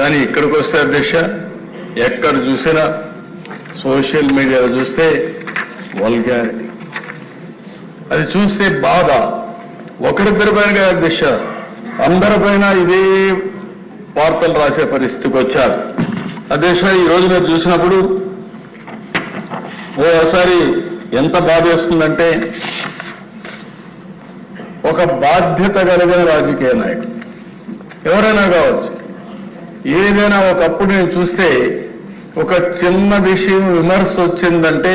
కానీ ఇక్కడికి వస్తే అధ్యక్ష ఎక్కడ చూసినా సోషల్ మీడియాలో చూస్తే వల్గారిటీ, అది చూస్తే బాధ. ఒకరిద్దరి పైన కాదు అధ్యక్ష, అందరిపైన ఇదే వార్తలు రాసే పరిస్థితికి వచ్చారు అధ్యక్ష. ఈ రోజు మీరు చూసినప్పుడు ఓసారి ఎంత బాధ వేస్తుందంటే, ఒక బాధ్యత కలిగిన రాజకీయ నాయకుడు ఎవరైనా కావచ్చు, ఏదైనా ఒకప్పుడు నేను చూస్తే ఒక చిన్న విషయం విమర్శ వచ్చిందంటే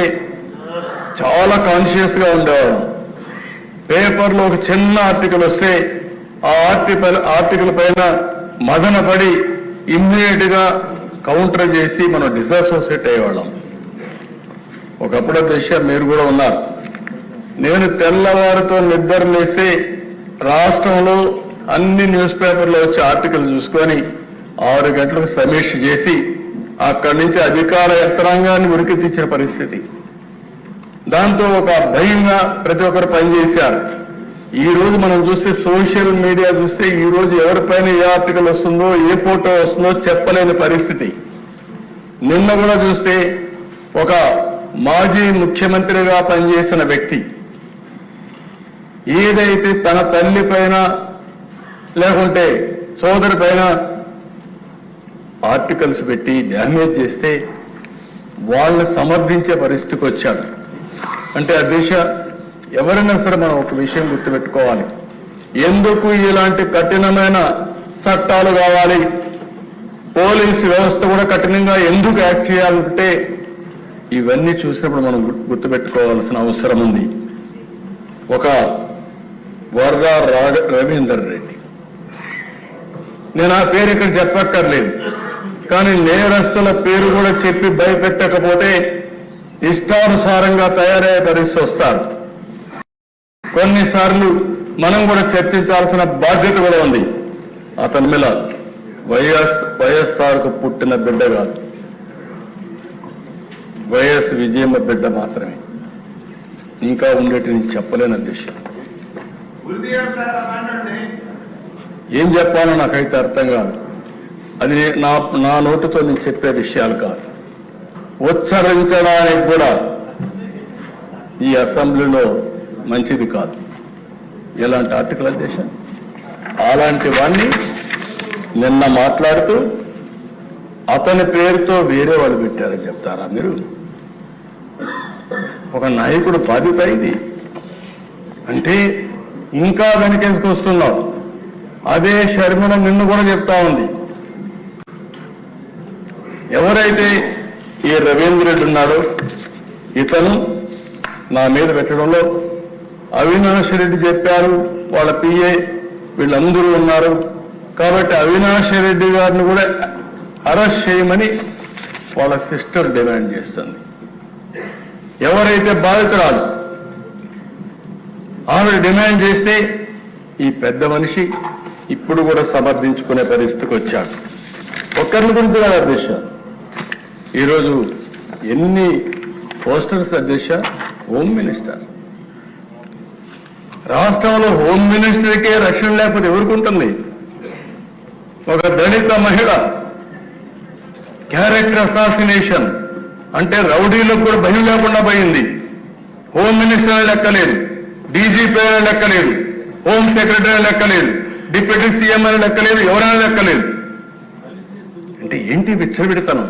చాలా కాన్షియస్ గా ఉండేవాడు. పేపర్లో ఒక చిన్న ఆర్టికల్ వస్తే ఆ ఆర్టికల్ పైన మదన పడి ఇమ్మీడియట్ గా కౌంటర్ చేసి మనం డిసోసియేట్ అయ్యేవాళ్ళం. ఒకప్పుడు దృశ్య మీరు కూడా ఉన్నారు. నేను తెల్లవారితో నిద్ర లేసి రాష్ట్రంలో అన్ని న్యూస్ పేపర్లో వచ్చి ఆర్టికల్ చూసుకొని 6 గంటలకు సమీక్ష చేసి అక్కడి నుంచి అధికార యంత్రాంగాన్ని ఉరికెత్తించిన పరిస్థితి. దాంతో ఒక భయంగా ప్రతి ఒక్కరు పనిచేశారు. ఈ రోజు మనం చూస్తే సోషల్ మీడియా చూస్తే ఈ రోజు ఎవరిపైన ఏ ఆర్టికల్ వస్తుందో ఏ ఫోటో వస్తుందో చెప్పలేని పరిస్థితి. నిన్న కూడా చూస్తే ఒక మాజీ ముఖ్యమంత్రిగా పనిచేసిన వ్యక్తి ఏదైతే తన తల్లి పైన లేకుంటే సోదరి పైన ఆర్టికల్స్ పెట్టి డ్యామేజ్ చేస్తే వాళ్ళని సమర్థించే పరిస్థితికి వచ్చాడు. అంటే ఆ దేశ ఎవరైనా సరే మనం ఒక విషయం గుర్తుపెట్టుకోవాలి, ఎందుకు ఇలాంటి కఠినమైన చట్టాలు కావాలి, పోలీసు వ్యవస్థ కూడా కఠినంగా ఎందుకు యాక్ట్ చేయాలంటే ఇవన్నీ చూసినప్పుడు మనం గుర్తుపెట్టుకోవాల్సిన అవసరం ఉంది. ఒక వర్గా రవీందర్ రెడ్డి, నేను ఆ పేరు ఇక్కడ చెప్పక్కర్లేదు, కానీ నేరస్తుల పేరు కూడా చెప్పి భయపెట్టకపోతే ఇష్టానుసారంగా తయారయ్యే పరిస్థితి వస్తారు. కొన్నిసార్లు మనం కూడా చర్చించాల్సిన బాధ్యత కూడా ఉంది. అతని మీద వైఎస్ఆర్కు పుట్టిన బిడ్డ కాదు, వైఎస్ విజయమ్మ బిడ్డ మాత్రమే. ఇంకా ఉండేటి నేను చెప్పలేని అధ్యక్ష. ఏం చెప్పాలో నాకైతే అర్థం కాదు. అది నా నోటితో నేను చెప్పే విషయాలు కాదు, ఉచ్చరించడానికి కూడా ఈ అసెంబ్లీలో మంచిది కాదు. ఎలాంటి ఆర్టికల్ అధ్యక్ష, అలాంటి వాణ్ణి నిన్న మాట్లాడుతూ అతని పేరుతో వేరే వాళ్ళు పెట్టారని చెప్తారా మీరు? ఒక నాయకుడు బాధ్యత ఇది అంటే ఇంకా వెనకేసుకొస్తున్నావు. అదే షర్మిల నిన్ను కూడా చెప్తా ఉంది, ఎవరైతే ఈ రవీంద్ర రెడ్డి ఉన్నాడో ఇతను నా మీద పెట్టడంలో అవినాష్ రెడ్డి చెప్పారు, వాళ్ళ పిఏ వీళ్ళందరూ ఉన్నారు కాబట్టి అవినాష్ రెడ్డి గారిని కూడా అరెస్ట్ చేయమని వాళ్ళ సిస్టర్ డిమాండ్ చేస్తుంది. ఎవరైతే బాధితురాలు ఆవిడ డిమాండ్ చేస్తే ఈ పెద్ద మనిషి ఇప్పుడు కూడా సమర్థించుకునే పరిస్థితికి వచ్చాడు. ఒక్కరిని గురించి కాదు అధ్యక్ష, ఈరోజు ఎన్ని పోస్టర్స్ అధ్యక్ష. హోమ్ మినిస్టర్, రాష్ట్రంలో హోమ్ మినిస్టర్కే రక్షణ లేకపోతే ఎవరికి ఉంటుంది? ఒక దళిత మహిళ క్యారెక్టర్ అసాసినేషన్ అంటే రౌడీలకు కూడా భయం లేకుండా పోయింది. హోమ్ మినిస్టర్ లెక్కలేదు, డీజీపీ లెక్కలేదు, హోమ్ సెక్రటరీ లెక్కలేదు, డిప్యూటీ సీఎం అని లెక్కలేదు, ఎవరైనా లెక్కలేదు. అంటే ఏంటి విచ్చలవిడతనం?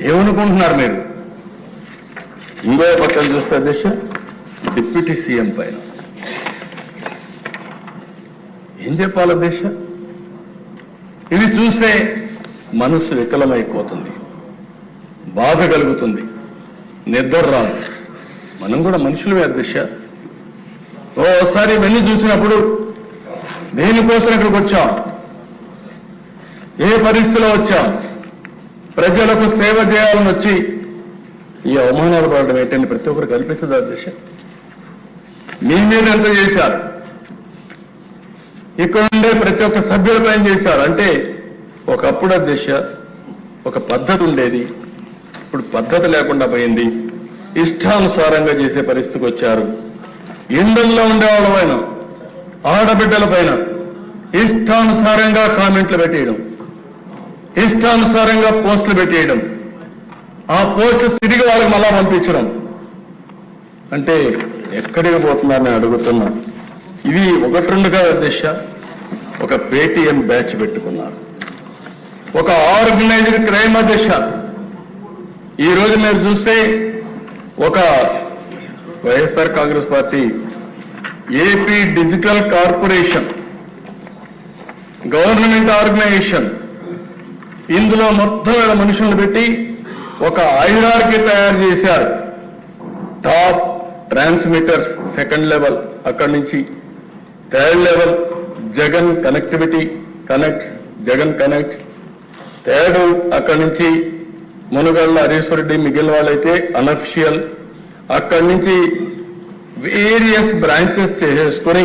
ఏమనుకుంటున్నారు మీరు? ఇంకో పక్కన చూస్తే అధ్యక్ష డిప్యూటీ సీఎం పైన ఏం చెప్పాలి అధ్యక్ష? ఇది చూస్తే మనసు వికలమైపోతుంది, బాధ కలుగుతుంది, నిద్ర రాదు. మనం కూడా మనుషులమే అధ్యక్ష. ఓసారి ఇవన్నీ చూసినప్పుడు దేనికోసం ఇక్కడికి వచ్చాం, ఏ పరిస్థితిలో వచ్చాం, ప్రజలకు సేవ చేయాలని వచ్చి ఈ అవమానాలు పడడం ఏంటని ప్రతి ఒక్కరు కల్పించదు అధ్యక్ష. మీ మీద ఎంత చేశారు, ఇక్కడ ఉండే ప్రతి ఒక్క సభ్యులపై చేశారు. అంటే ఒకప్పుడు అధ్యక్ష ఒక పద్ధతి ఉండేది, ఇప్పుడు పద్ధతి లేకుండా పోయింది. ఇష్టానుసారంగా చేసే పరిస్థితికి వచ్చారు. ఇండ్లలో ఉండేవాళ్ళ పైన, ఆడబిడ్డల పైన ఇష్టానుసారంగా కామెంట్లు పెట్టేయడం, ఇష్టానుసారంగా పోస్టులు పెట్టేయడం, ఆ పోస్టు తిరిగి వాళ్ళకి మళ్ళా పంపించడం అంటే ఎక్కడికి పోతున్నారని అడుగుతున్నా. ఇది ఒకటి రెండు కాదు అధ్యక్ష, ఒక పేటీఎం బ్యాచ్ పెట్టుకున్నారు, ఒక ఆర్గనైజ్డ్ క్రైమ్ అధ్యక్ష. ఈ రోజు మీరు చూస్తే ఒక YSR Congress party AP digital corporation government organisation, ఇందులో మొత్తం వేల మనుషులను పెట్టి ఒక ఐఆర్కి తయారు చేశారు. టాప్ ట్రాన్స్మిటర్స్ సెకండ్ లెవెల్, అక్కడి నుంచి third level Jagan connectivity connects, Jagan connects, third అక్కడి నుంచి మునుగళ్ళ హరీశ్వర రెడ్డి, మిగిలిన వాళ్ళైతే అనఫిషియల్, అక్కడి నుంచి వేరియస్ బ్రాంచెస్ చేసేసుకుని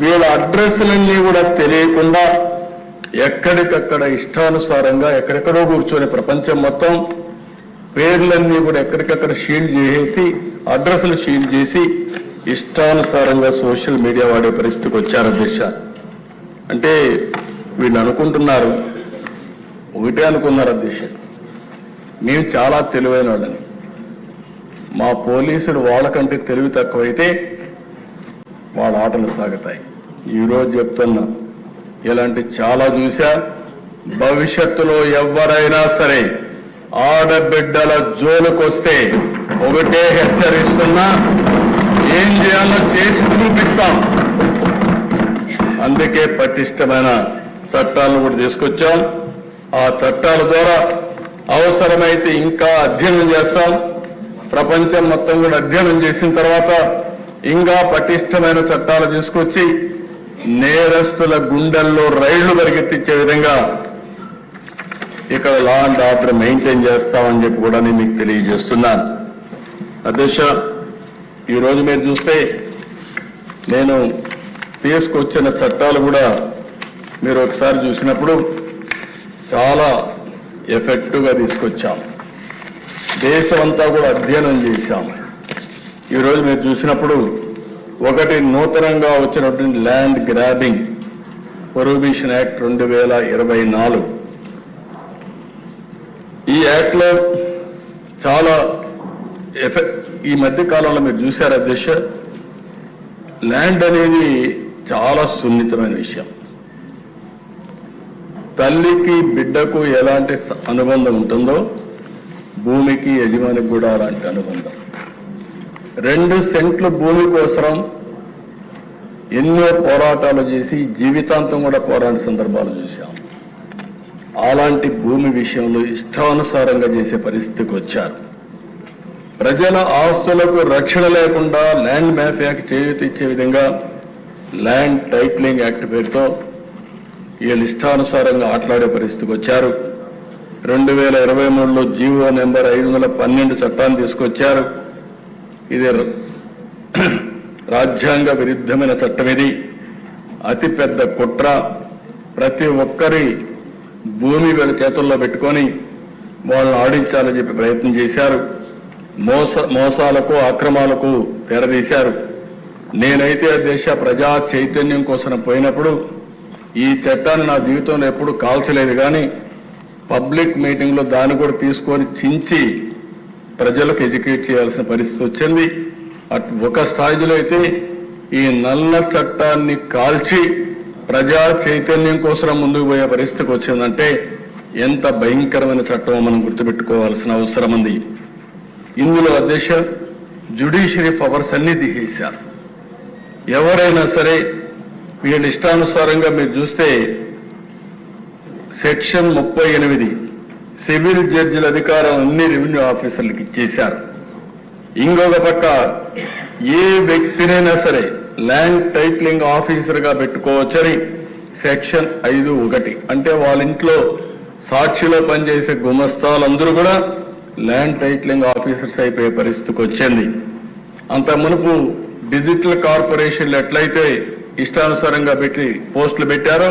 వీళ్ళ అడ్రస్లన్నీ కూడా తెలియకుండా ఎక్కడికక్కడ ఇష్టానుసారంగా ఎక్కడెక్కడో కూర్చొని ప్రపంచం మొత్తం పేర్లన్నీ కూడా ఎక్కడికక్కడ షీల్డ్ చేసేసి, అడ్రస్లు షీల్డ్ చేసి ఇష్టానుసారంగా సోషల్ మీడియా వాడే పరిస్థితికి వచ్చారు అధ్యక్ష. అంటే వీళ్ళు అనుకుంటున్నారు, ఒకటే అనుకున్నారు అధ్యక్ష, మేము చాలా తెలివైన వాళ్ళని, మా పోలీసులు వాళ్ళకంటే తెలివి తక్కువైతే వాళ్ళ ఆటలు సాగుతాయి. ఈరోజు చెప్తున్నా, ఇలాంటి చాలా చూశా. భవిష్యత్తులో ఎవరైనా సరే ఆడబిడ్డల జోలుకొస్తే ఒకటే హెచ్చరిస్తున్నా, ఏం చేయాలో చేసి చూపిస్తాం. అందుకే పటిష్టమైన చట్టాలను కూడా తీసుకొచ్చాం. ఆ చట్టాల ద్వారా అవసరమైతే ఇంకా అధ్యయనం చేస్తాం. ప్రపంచం మొత్తం కూడా అధ్యయనం చేసిన తర్వాత ఇంకా పటిష్టమైన చట్టాలు తీసుకొచ్చి నేరస్తుల గుండెల్లో రైళ్లు పరిగెత్తించే విధంగా ఇక్కడ లా అండ్ ఆర్డర్ మెయింటైన్ చేస్తామని చెప్పి కూడా నేను మీకు తెలియజేస్తున్నాను. అధ్యక్ష, ఈరోజు మీరు చూస్తే నేను తీసుకొచ్చిన చట్టాలు కూడా మీరు ఒకసారి చూసినప్పుడు చాలా ఎఫెక్టివ్గా తీసుకొచ్చాం. దేశమంతా కూడా అధ్యయనం చేశాం. ఈరోజు మీరు చూసినప్పుడు ఒకటి, నూతనంగా వచ్చినటువంటి ల్యాండ్ గ్రాబింగ్ ప్రొహిబిషన్ యాక్ట్ 2024. ఈ యాక్ట్ లో చాలా ఈ మధ్య కాలంలో మీరు చూశారు అధ్యక్ష, ల్యాండ్ అనేది చాలా సున్నితమైన విషయం. తల్లికి బిడ్డకు ఎలాంటి అనుబంధం ఉంటుందో భూమికి యజమానికి కూడా అలాంటి అనుబంధం. 2 సెంట్లు భూమి కోసం ఎన్నో పోరాటాలు చేసి జీవితాంతం కూడా పోరాడే సందర్భాలు చూశాం. అలాంటి భూమి విషయంలో ఇష్టానుసారంగా చేసే పరిస్థితికి వచ్చారు. ప్రజల ఆస్తులకు రక్షణ లేకుండా ల్యాండ్ మాఫియాకి చేయూత ఇచ్చే విధంగా ల్యాండ్ టైటిలింగ్ యాక్ట్ పేరుతో వీళ్ళు ఇష్టానుసారంగా ఆటలాడే పరిస్థితికి వచ్చారు. 2023లో జీవో నెంబర్ 512 చట్టాన్ని తీసుకొచ్చారు. ఇది రాజ్యాంగ విరుద్ధమైన చట్టం. ఇది అతిపెద్ద కుట్ర. ప్రతి ఒక్కరి భూమి వీళ్ళ చేతుల్లో పెట్టుకొని వాళ్ళని ఆడించాలని చెప్పి ప్రయత్నం చేశారు. మోసాలకు అక్రమాలకు తెరదీశారు. నేనైతే దేశ ప్రజా చైతన్యం కోసం పోయినప్పుడు ఈ చట్టాన్ని నా జీవితంలో ఎప్పుడు కాల్చలేదు, కానీ పబ్లిక్ మీటింగ్ లో దాన్ని కూడా తీసుకొని చించి ప్రజలకు ఎడ్యుకేట్ చేయాల్సిన పరిస్థితి వచ్చింది. ఒక స్థాయిలో అయితే ఈ నల్ల చట్టాన్ని కాల్చి ప్రజా చైతన్యం కోసం ముందుకు పోయే పరిస్థితికి వచ్చిందంటే ఎంత భయంకరమైన చట్టమో మనం గుర్తుపెట్టుకోవాల్సిన అవసరం ఉంది. ఇందులో అధ్యక్ష జ్యుడిషియరీ పవర్స్ అన్ని తీసేశారు. ఎవరైనా సరే వీళ్ళ ఇష్టానుసారంగా మీరు చూస్తే సెక్షన్ 38 సివిల్ జడ్జిల అధికారం అన్ని రెవెన్యూ ఆఫీసర్లకు ఇచ్చేశారు. ఇంకొక పక్క ఏ వ్యక్తినైనా సరే ల్యాండ్ టైటిలింగ్ ఆఫీసర్ గా పెట్టుకోవచ్చని సెక్షన్ 5(1) అంటే వాళ్ళ ఇంట్లో సాక్షిలో పనిచేసే గుమస్తాలందరూ కూడా ల్యాండ్ టైటిలింగ్ ఆఫీసర్స్ అయిపోయే పరిస్థితికి వచ్చింది. అంత మునుపు డిజిటల్ కార్పొరేషన్లు ఎట్లయితే ఇష్టానుసారంగా పెట్టి పోస్టులు పెట్టారో